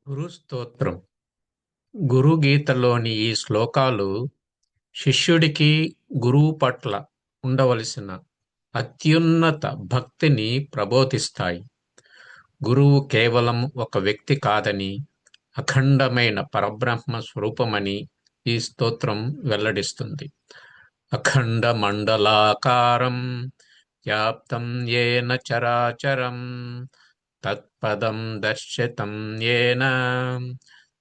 గురు స్తోత్రం. గురు గీతలోని ఈ శ్లోకాలు శిష్యుడికి గురువు పట్ల ఉండవలసిన అత్యున్నత భక్తిని ప్రబోధిస్తాయి. గురువు కేవలం ఒక వ్యక్తి కాదని, అఖండమైన పరబ్రహ్మ స్వరూపమని ఈ స్తోత్రం వెల్లడిస్తుంది. అఖండ మండలాకారం వ్యాప్తం ఏన చరాచరం తత్పదం దర్శితం ఏన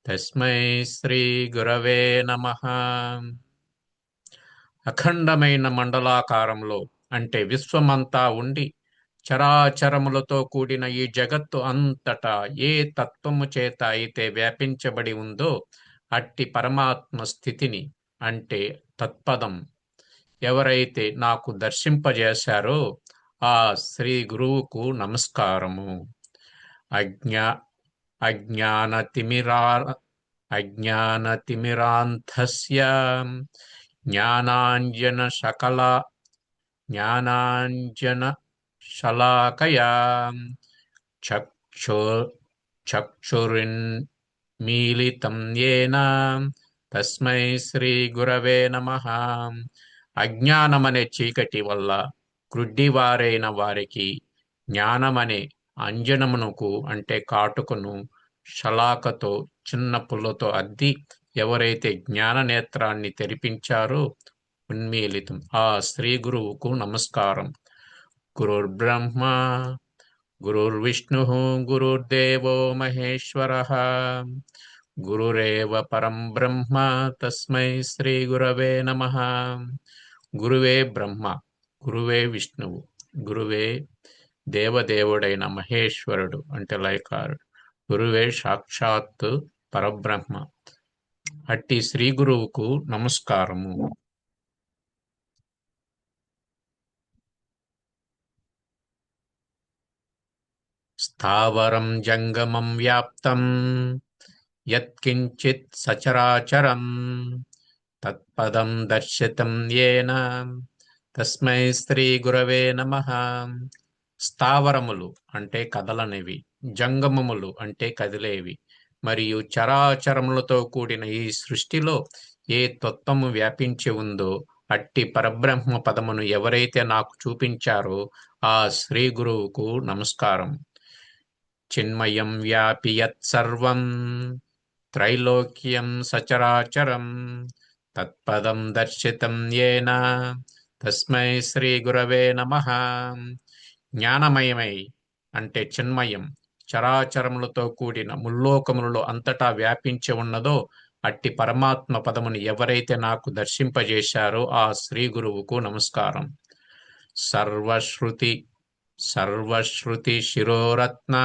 తస్మై శ్రీ గురవే నమః. అఖండమైన మండలాకారంలో అంటే విశ్వమంతా ఉండి చరాచరములతో కూడిన ఈ జగత్తు అంతటా ఏ తత్వము చేత అయితే వ్యాపించబడి ఉందో అట్టి పరమాత్మ స్థితిని అంటే తత్పదం ఎవరైతే నాకు దర్శింపజేశారో ఆ శ్రీ గురువుకు నమస్కారము. అజ్ఞా అజ్ఞానతిమిరా అజ్ఞానతిమిరాంధస్య జ్ఞానాంజన శలాకయా చక్షు చక్షురున్మీలితం యేన తస్మై శ్రీ గురవే నమః. అజ్ఞానమనే చీకటి వల్ల గ్రుడ్డివారైన వారికి జ్ఞానమనే అంజనమునకు అంటే కాటుకను శలాకతో చిన్న పుల్లతో అద్ది ఎవరైతే జ్ఞాన నేత్రాన్ని తెరిపించారో ఉన్మీలితం ఆ శ్రీ గురువుకు నమస్కారం. గురుర్బ్రహ్మ గురుర్విష్ణు గురుర్దేవో మహేశ్వర గురురేవ పరం బ్రహ్మ తస్మై శ్రీ గురవే నమః. గురువే బ్రహ్మ, గురువే విష్ణువు, గురువే దేవదేవుడైన మహేశ్వరుడు అంటే లయకారుడు, గురువే సాక్షాత్ పరబ్రహ్మ. అట్టి శ్రీ గురువుకు నమస్కారము. స్థావరం జంగమం వ్యాప్తం యత్కించిత్ సచరాచరం తత్పదం దర్శితం యేన తస్మై శ్రీ గురవే నమః. స్థావరములు అంటే కదలనివి, జంగమములు అంటే కదిలేవి, మరియు చరాచరములతో కూడిన ఈ సృష్టిలో ఏ తత్వము వ్యాపించి ఉందో అట్టి పరబ్రహ్మ పదమును ఎవరైతే నాకు చూపించారో ఆ శ్రీ గురువుకు నమస్కారం. చిన్మయం వ్యాపి యత్సర్వం త్రైలోక్యం సచరాచరం తత్పదం దర్శితం యేన తస్మై శ్రీ గురవే నమః. జ్ఞానమయమై అంటే చిన్మయం చరాచరములతో కూడిన ముల్లోకములలో అంతటా వ్యాపించి ఉన్నదో అట్టి పరమాత్మ పదమును ఎవరైతే నాకు దర్శింపజేశారో ఆ శ్రీ గురువుకు నమస్కారం. సర్వశ్రుతి శిరోరత్న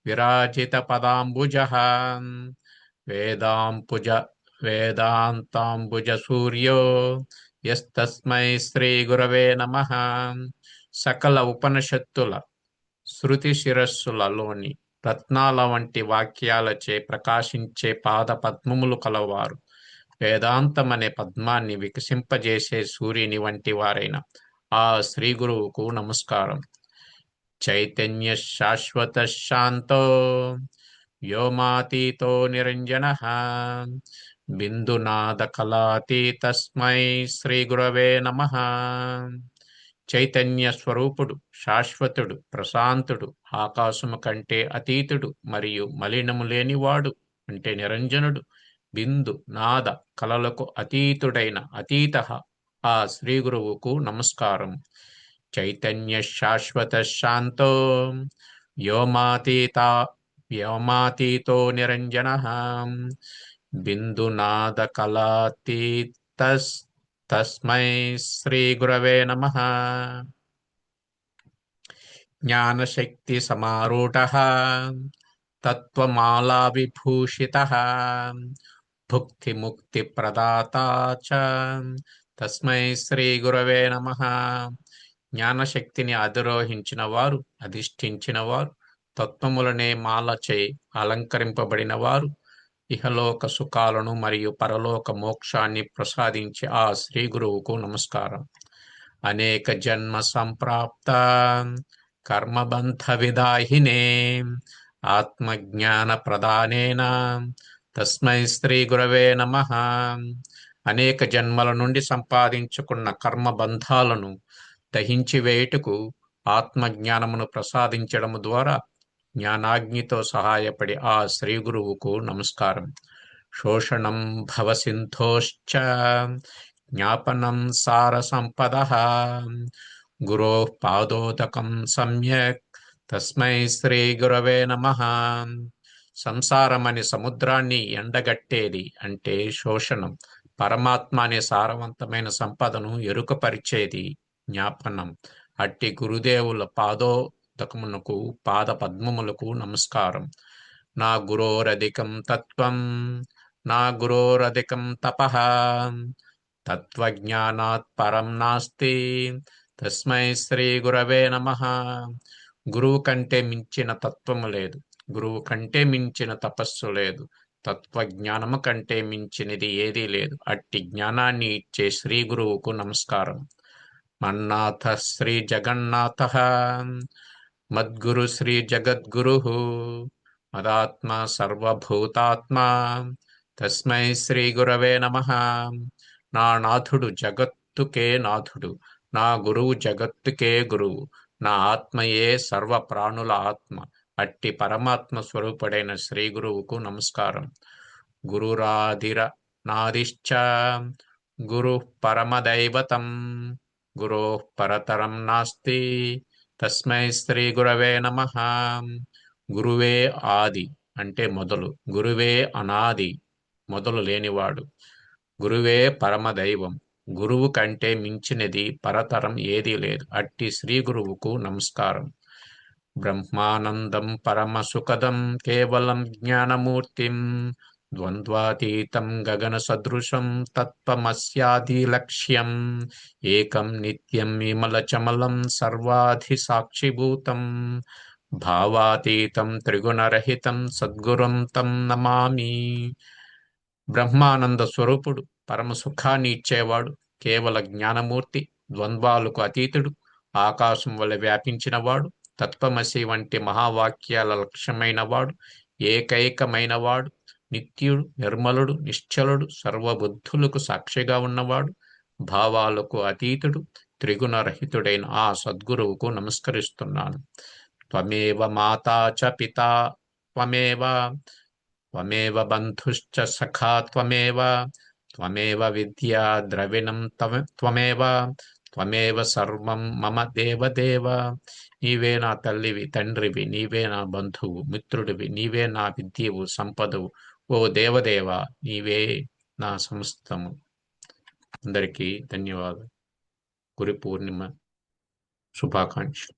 విరాజిత పదాంబుజ వేదాంబుజ వేదాంతాంబుజ సూర్యో యస్తస్మై శ్రీ గురవే నమః. సకల ఉపనిషత్తుల శృతి శిరస్సులలోని రత్నాల వంటి వాక్యాలచే ప్రకాశించే పాద పద్మములు కలవారు, వేదాంతమనే పద్మాన్ని వికసింపజేసే సూర్యుని వంటి వారైన ఆ శ్రీ గురువుకు నమస్కారం. చైతన్య శాశ్వత శాంతో వ్యోమాతీతో నిరంజనః బిందునాద కళాతీతస్మై శ్రీ గురవే నమః. చైతన్య స్వరూపుడు, శాశ్వతుడు, ప్రశాంతుడు, ఆకాశము కంటే అతీతుడు మరియు మలినము లేనివాడు అంటే నిరంజనుడు, బిందు నాద కలలకు అతీతుడైన అతీతః ఆ శ్రీ గురువుకు నమస్కారం. చైతన్య శాశ్వత శాంతో వ్యోమాతీతో నిరంజనః బిందునాద కళాతీతస్తస్మై శ్రీ గురవే నమః. జ్ఞానశక్తి సమారూఢః తత్వమాలా విభూషితః భుక్తి ముక్తి ప్రదాత చ తస్మై శ్రీ గురవే నమః. జ్ఞానశక్తిని అధిరోహించిన వారు, అధిష్ఠించిన వారు, తత్వములనే మాలచే అలంకరింపబడిన వారు, ఇహలోక సుఖాలను మరియు పరలోక మోక్షాన్ని ప్రసాదించే ఆ శ్రీ గురువుకు నమస్కారం. అనేక జన్మ సంప్రాప్త కర్మబంధ విదాహినే ఆత్మజ్ఞానప్రదానేన తస్మై శ్రీ గురవే నమః. అనేక జన్మల నుండి సంపాదించుకున్న కర్మ బంధాలను దహించి వేయుటకు ఆత్మజ్ఞానమును ప్రసాదించడము ద్వారా జ్ఞానాగ్నితో సహాయపడి ఆ శ్రీ గురువుకు నమస్కారం. శోషణం భవసింధోశ్చ జ్ఞాపనం సార సంపద గురో పాదోదకం సమ్యక్ తస్మై శ్రీ గురవే నమః. సంసారమనే సముద్రాన్ని ఎండగట్టేది అంటే శోషణం. పరమాత్మ అనే సారవంతమైన సంపదను ఎరుకపరిచేది జ్ఞాపనం. అట్టి గురుదేవుల పాదోదకమునకు పాద పద్మములకు నమస్కారం. నా గురోరధికం తత్వం నా గురోరధికం తపః తత్వజ్ఞానాత్ పరం నాస్తి తస్మై శ్రీ గురవే నమః. గురువు కంటే మించిన తత్వము లేదు, గురువు కంటే మించిన తపస్సు లేదు, తత్వజ్ఞానము కంటే మించినది ఏదీ లేదు. అట్టి జ్ఞానాన్ని ఇచ్చే శ్రీ గురువుకు నమస్కారం. మన్నాథ శ్రీ జగన్నాథ మద్గురు శ్రీ జగద్గురు మదాత్మ సర్వభూతాత్మ తస్మై శ్రీ గురవే నమః. నా నాథుడు జగత్తుకే నాథుడు, నా గురువు జగత్తుకే గురువు, నా ఆత్మయే సర్వ ప్రాణుల ఆత్మ. అట్టి పరమాత్మ స్వరూపుడైన శ్రీ గురువుకు నమస్కారం. గురురాధిర నాదిశ్చ గురు పరమదైవతం గురో పరతరం నాస్తి తస్మై శ్రీ గురవే నమః. గురువే ఆది అంటే మొదలు, గురువే అనాది మొదలు లేనివాడు, గురువే పరమదైవం, గురువు కంటే మించినది పరతరం ఏదీ లేదు. అట్టి శ్రీ గురువుకు నమస్కారం. బ్రహ్మానందం పరమసుఖదం కేవలం జ్ఞానమూర్తిం ద్వంద్వాతీతం గగన సదృశం తత్వమస్యాది లక్ష్యం ఏకం నిత్యం విమలచమలం సర్వాధి సాక్షిభూతం భావాతీతం త్రిగుణరహితం సద్గురుం తం నమామి. బ్రహ్మానంద స్వరూపుడు, పరమ సుఖాన్ని ఇచ్చేవాడు, కేవల జ్ఞానమూర్తి, ద్వంద్వాలకు అతీతుడు, ఆకాశం వలె వ్యాపించినవాడు, తత్వమసి వంటి మహావాక్యాల లక్ష్యమైనవాడు, ఏకైకమైనవాడు, నిత్యుడు, నిర్మలుడు, నిశ్చలుడు, సర్వబుద్ధులకు సాక్షిగా ఉన్నవాడు, భావాలకు అతీతుడు, త్రిగుణరహితుడైన ఆ సద్గురువుకు నమస్కరిస్తున్నాను. త్వమేవ మాతా చ పితా త్వమేవ త్వమేవ బంధుశ్చ సఖా త్వమేవ త్వమేవ విద్యా ద్రవిణం త్వమేవ త్వమేవ సర్వం మమ దేవదేవ. నీవే నా తల్లివి, తండ్రివి, నీవే నా బంధువు, మిత్రుడివి, నీవే నా విద్యవు, సంపదవు. ఓ దేవదేవ, నీవే నా సమస్తము. అందరికీ ధన్యవాదాలు. గురు పూర్ణిమ శుభాకాంక్షలు.